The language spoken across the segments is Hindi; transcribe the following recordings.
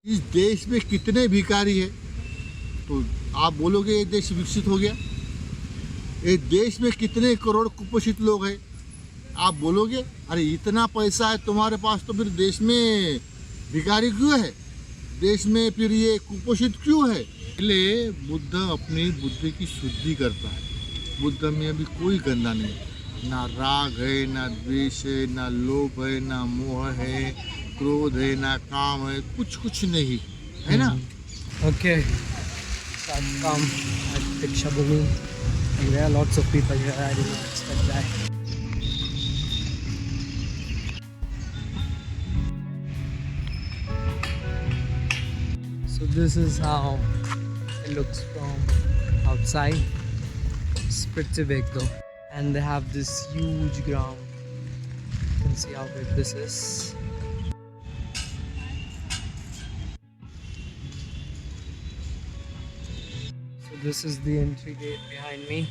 इस देश में कितने भिखारी है तो आप बोलोगे ये देश विकसित हो गया। ये देश में कितने करोड़ कुपोषित लोग हैं आप बोलोगे अरे इतना पैसा है तुम्हारे पास तो फिर देश में भिखारी क्यों है, देश में फिर ये कुपोषित क्यों है। इसलिए बुद्ध अपनी बुद्धि की शुद्धि करता है। बुद्ध में अभी कोई गंदा नहीं है, ना राग है, ना द्वेष है, ना लोभ है, ना मोह है, क्रोध है, ना काम है, कुछ नहीं है ना। Okay, so I've come at Diksha Bhumi and there are lots of people here. I didn't expect that. So this is how it looks from outside. It's pretty big though, and they have this huge ground. You can see how big this is. So this is the entry gate behind me.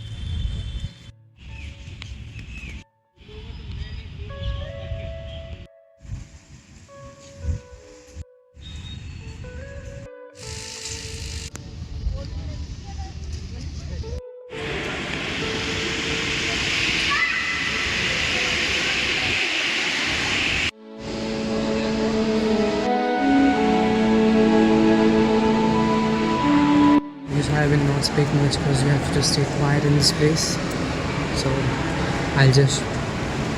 I will not speak much because you have to stay quiet in this place. So I'll just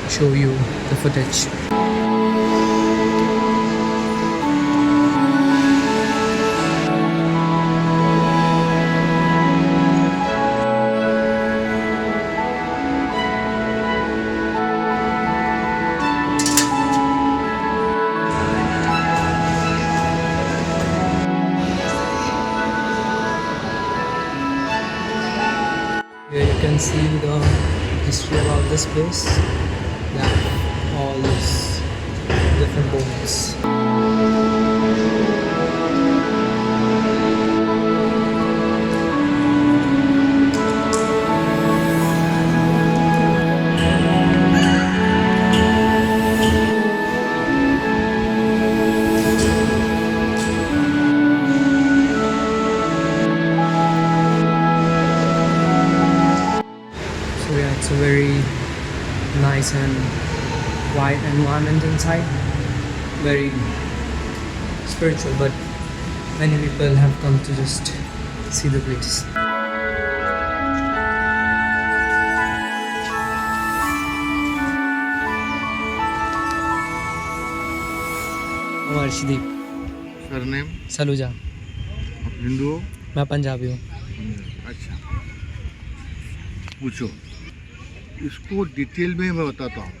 show you the footage. Here you can see the history about this place. Yeah, all these different bones. So yeah, it's a very nice and quiet environment inside. Very spiritual, but many people have come to just see the place. I'm Arshdeep surname Saluja. आप हिंदू हो? मैं पंजाबी हूँ. अच्छा पूछो इसको डिटेल में मैं बताता हूँ।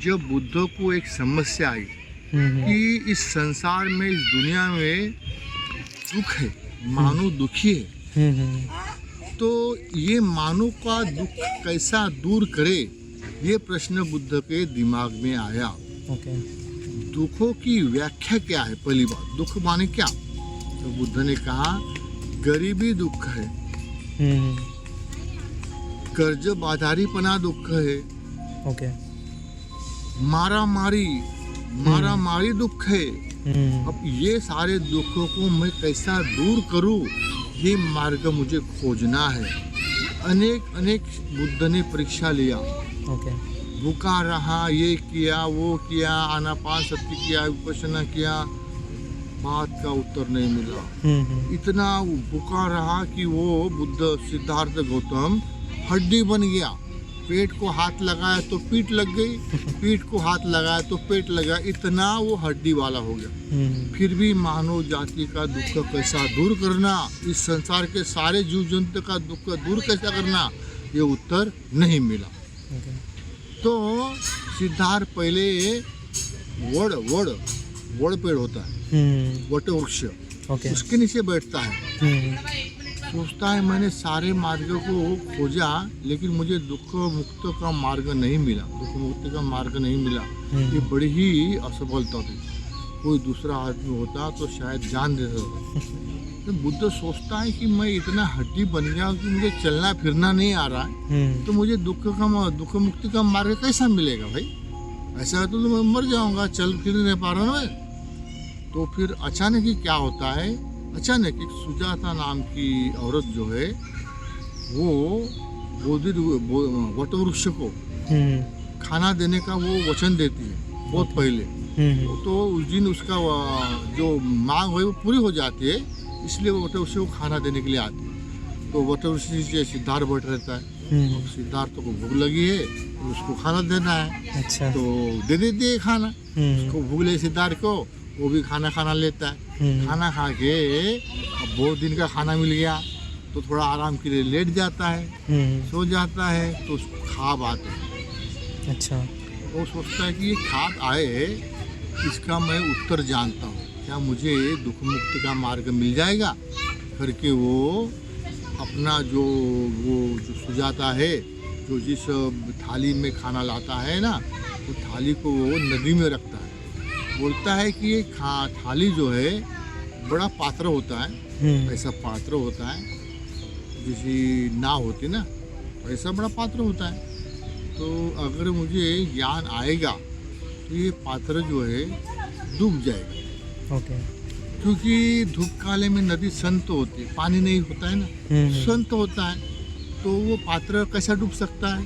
जब बुद्ध को एक समस्या आई कि इस संसार में इस दुनिया में दुख है, मानव दुखी है, तो ये मानव का दुख कैसा दूर करे ये प्रश्न बुद्ध के दिमाग में आया। Okay. दुखों की व्याख्या क्या है, पहली बात दुख माने क्या। तो बुद्ध ने कहा गरीबी दुख है, कर्ज बाधारीपना दुख है, Okay. मारा मारी दुख है। अब ये सारे दुखों को मैं कैसा दूर करूं ये मार्ग मुझे खोजना है। अनेक बुद्ध ने परीक्षा लिया, Okay. भूखा रहा, ये किया वो किया, आनापान सती किया, विपश्यना किया, बात का उत्तर नहीं मिला। इतना भूखा रहा कि वो बुद्ध सिद्धार्थ गौतम हड्डी बन गया। पेट को हाथ लगाया तो पीठ लग गई, पीठ को हाथ लगाया तो पेट लगा, इतना वो हड्डी वाला हो गया। फिर भी मानव जाति का दुख कैसा दूर करना, इस संसार के सारे जीव जंतु का दुख दूर कैसा करना, ये उत्तर नहीं मिला। Okay. तो सिद्धार्थ पहले वड़ पेड़ होता है, वट वृक्ष, Okay. उसके नीचे बैठता है। सोचता है मैंने सारे मार्ग को खोजा लेकिन मुझे दुख मुक्त का मार्ग नहीं मिला, दुख मुक्ति का मार्ग नहीं मिला। ये बड़ी ही असफलता थी। कोई दूसरा आदमी होता तो शायद जान दे देता। तो बुद्ध सोचता है कि मैं इतना हड्डी बन गया कि मुझे चलना फिरना नहीं आ रहा है, तो मुझे दुख मुक्ति का मार्ग कैसा मिलेगा भाई। ऐसा तो मैं मर जाऊंगा, चल फिर नहीं पा रहा ना मैं। तो फिर अचानक ही क्या होता है, अचानक एक सुजाता नाम की औरत जो है वो वट वृक्ष को खाना देने का वो वचन देती है बहुत पहले। तो उस दिन उसका जो मांग है वो पूरी हो जाती है, इसलिए वो वट वृक्ष को खाना देने के लिए आती है। तो वट वृक्ष से सिद्धार्थ बैठ रहता है, अब सिद्धार्थ को भूख लगी है तो उसको खाना देना है। अच्छा। तो दे देती है खाना, उसको भूख लगे सिद्धार्थ को, वो भी खाना लेता है। खाना खा के अब बहुत दिन का खाना मिल गया तो थोड़ा आराम के लिए लेट जाता है, सो जाता है। तो उसको ख्वाब आते हैं। अच्छा। वो सोचता है कि ये ख्वाब आए, इसका मैं उत्तर जानता हूँ, क्या मुझे दुख मुक्ति का मार्ग मिल जाएगा करके वो अपना जो सुजाता है, जो जिस थाली में खाना लाता है ना, वो थाली को वो नदी में रखता है। बोलता है कि ये थाली जो है बड़ा पात्र होता है, ऐसा पात्र होता है जैसी नाव होती ना, ऐसा बड़ा पात्र होता है। तो अगर मुझे ज्ञान आएगा तो ये पात्र जो है डूब जाएगा। ओके। क्योंकि धूप काले में नदी संत होती है, पानी नहीं होता है ना, संत होता है, तो वो पात्र कैसा डूब सकता है।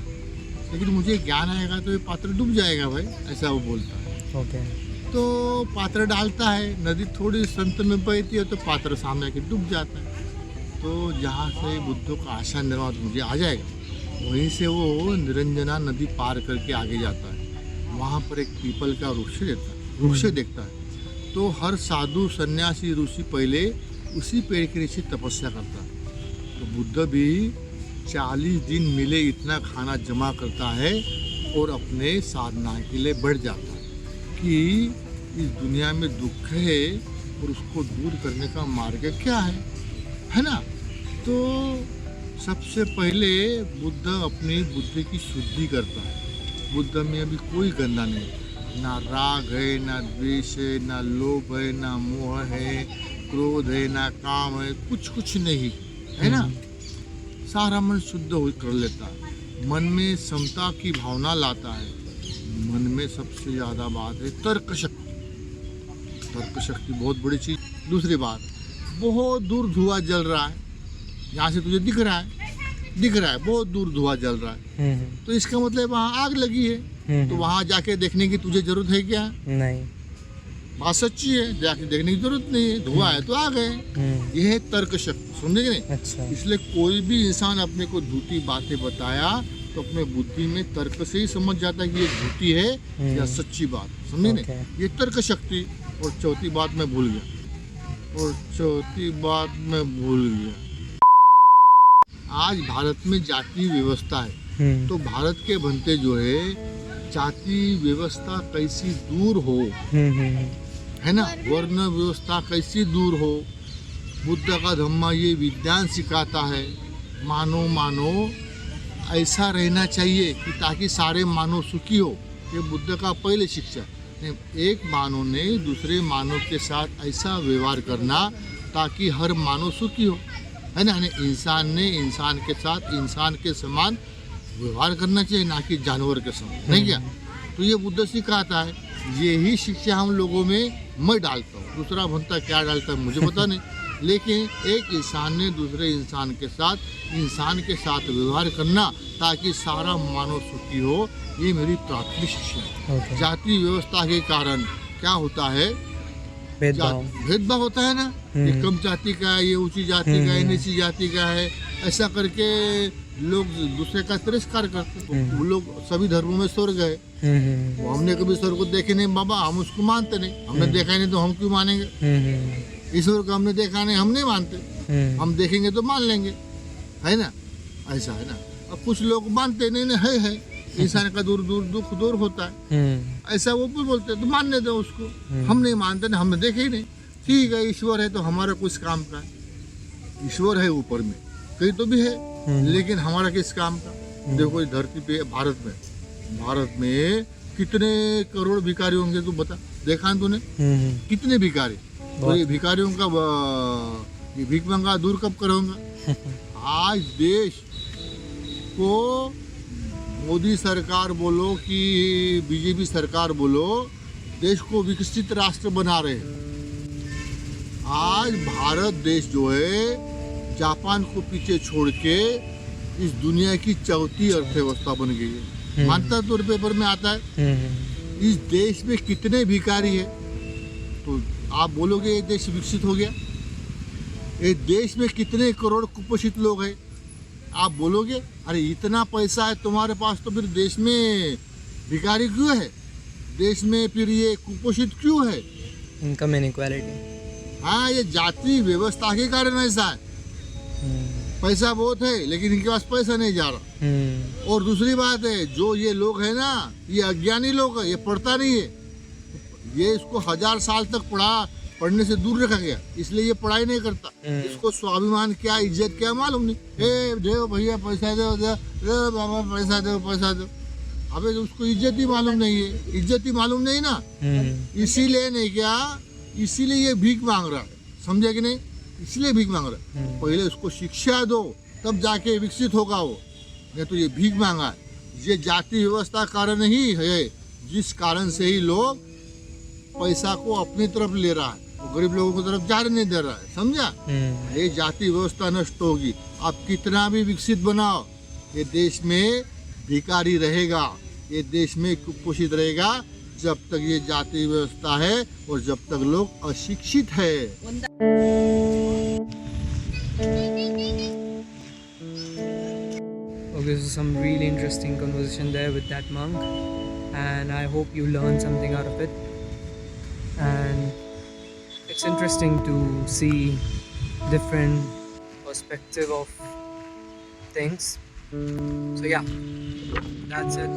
लेकिन मुझे ज्ञान आएगा तो ये पात्र डूब जाएगा भाई, ऐसा वो बोलता है। ओके। तो पात्र डालता है, नदी थोड़ी संत में बहती है तो पात्र सामने आके डूब जाता है। तो जहाँ से बुद्ध का आशा निर्वात मुझे आ जाएगा, वहीं से वो निरंजना नदी पार करके आगे जाता है। वहाँ पर एक पीपल का वृक्ष देखता है। तो हर साधु सन्यासी ऋषि पहले उसी पेड़ के नीचे तपस्या करता है। तो बुद्ध भी 40 दिन मिले इतना खाना जमा करता है और अपने साधना के लिए बढ़ जाता है कि इस दुनिया में दुख है और उसको दूर करने का मार्ग क्या है ना। तो सबसे पहले बुद्ध अपनी बुद्धि की शुद्धि करता है। बुद्ध में अभी कोई गंदा नहीं, ना राग है, ना द्वेष है, ना लोभ है, ना मोह है, क्रोध है, ना काम है, कुछ नहीं है ना। सारा मन शुद्ध कर लेता है, मन में समता की भावना लाता है। मन में सबसे ज़्यादा बात है तर्क शक्ति। तर्क शक्ति बहुत बड़ी चीज़। दूसरी बात, बहुत दूर धुआं जल रहा है, यहाँ से तुझे दिख रहा है बहुत दूर धुआं जल रहा है, तो इसका मतलब वहाँ आग लगी है। तो वहाँ जाके देखने की तुझे जरूरत है क्या? नहीं। बात सच्ची है, जाके देखने की जरूरत नहीं है, धुआं है तो आग है। यह है तर्क शक्ति, समझे कि नहीं? अच्छा। इसलिए कोई भी इंसान अपने को झूठी बातें बताया तो अपने बुद्धि में तर्क से ही समझ जाता है कि ये झूठी है या सच्ची बात, समझे नहीं? ये तर्क शक्ति। और चौथी बात मैं भूल गया, आज भारत में जाति व्यवस्था है, तो भारत के बनते जो है जाति व्यवस्था कैसी दूर हो, है ना, वर्ण व्यवस्था कैसी दूर हो। बुद्ध का धम्मा ये विज्ञान सिखाता है, मानो ऐसा रहना चाहिए कि ताकि सारे मानव सुखी हो। ये बुद्ध का पहले शिक्षा। एक मानव ने दूसरे मानव के साथ ऐसा व्यवहार करना ताकि हर मानव सुखी हो, है ना। इंसान ने इंसान के साथ इंसान के समान व्यवहार करना चाहिए, ना कि जानवर के समान, नहीं क्या? तो ये बुद्ध सिखाता है, यही शिक्षा हम लोगों में मैं डालता हूँ। दूसरा बनता क्या डालता है मुझे पता नहीं, लेकिन एक इंसान ने दूसरे इंसान के साथ व्यवहार करना ताकि सारा मानव सुखी हो, ये मेरी प्राथमिक शिक्षा है। जाति व्यवस्था के कारण क्या होता है? भेदभाव होता है ना, ये कम जाति का है, ये ऊंची जाति का है, नीची जाति का है, ऐसा करके लोग दूसरे का तिरस्कार करते। वो लोग सभी धर्मों में स्वर्ग है, वो हमने कभी स्वर्ग को देखे नहीं बाबा, हम उसको मानते नहीं। हमने देखा नहीं तो हम क्यों मानेंगे? ईश्वर को हमने देखा नहीं, हम नहीं मानते। हम देखेंगे तो मान लेंगे, है ना, ऐसा है ना। अब कुछ लोग मानते नहीं, है इंसान का दुख दूर होता है, ऐसा वो भी बोलते हैं, तो मानने दो उसको। हम नहीं मानते ना, हमने देखे ही नहीं। ठीक है, ईश्वर है तो हमारा कुछ काम का है। ईश्वर है ऊपर में, कहीं तो भी है, लेकिन हमारा किस काम का? देखो इस धरती पे भारत में कितने करोड़ भिखारी होंगे, तू बता, देखा है तूने? कितने भिखारी? तो ये भिखारियों का ये भीख मंगा दूर कब करूँगा? आज देश को मोदी सरकार बोलो कि बीजेपी सरकार बोलो, देश को विकसित राष्ट्र बना रहे हैं, आज भारत देश जो है जापान को पीछे छोड़ के इस दुनिया की चौथी अर्थव्यवस्था बन गई है। मानता तौर पेपर में आता है। इस देश में कितने भिखारी है, तो आप बोलोगे ये देश विकसित हो गया। ये देश में कितने करोड़ कुपोषित लोग हैं, आप बोलोगे अरे इतना पैसा है तुम्हारे पास तो फिर देश में भिखारी क्यों है, देश में फिर ये कुपोषित क्यों है। Income inequality. हाँ, ये जाति व्यवस्था के कारण ऐसा है। पैसा बहुत है लेकिन इनके पास पैसा नहीं जा रहा। और दूसरी बात है, जो ये लोग है ना, ये अज्ञानी लोग है, ये पढ़ता नहीं है। ये इसको 1000 साल तक पढ़ने से दूर रखा गया, इसलिए ये पढ़ाई नहीं करता। इसको स्वाभिमान क्या, इज्जत क्या मालूम नहीं। ए दो भैया पैसा दो, दो बाबा पैसा दो, पैसा दो। अबे उसको इज्जत ही मालूम नहीं है, इज्जत ही मालूम नहीं ना, इसीलिए नहीं क्या, इसीलिए ये भीख मांग रहा है, समझे कि नहीं, इसलिए भीख मांग रहा है। पहले उसको शिक्षा दो तब जाके विकसित होगा वो, नहीं तो ये भीख मांगा है। ये जाति व्यवस्था कारण ही है, जिस कारण से ही लोग पैसा को अपनी तरफ ले रहा है, वो गरीब लोगों की तरफ जाने नहीं दे रहा है, समझा। ये जाति व्यवस्था नष्ट होगी। आप कितना भी विकसित बनाओ, ये देश में भिखारी रहेगा, ये देश में कुपोषित रहेगा जब तक ये जाति व्यवस्था है और जब तक लोग अशिक्षित है। Okay, so some really interesting conversation there with that monk, and I hope you learned something out of it. And it's interesting to see different perspective of things. So yeah, that's it.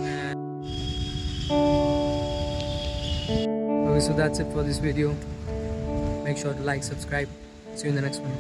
Okay, so that's it for this video. Make sure to like, subscribe. See you in the next one.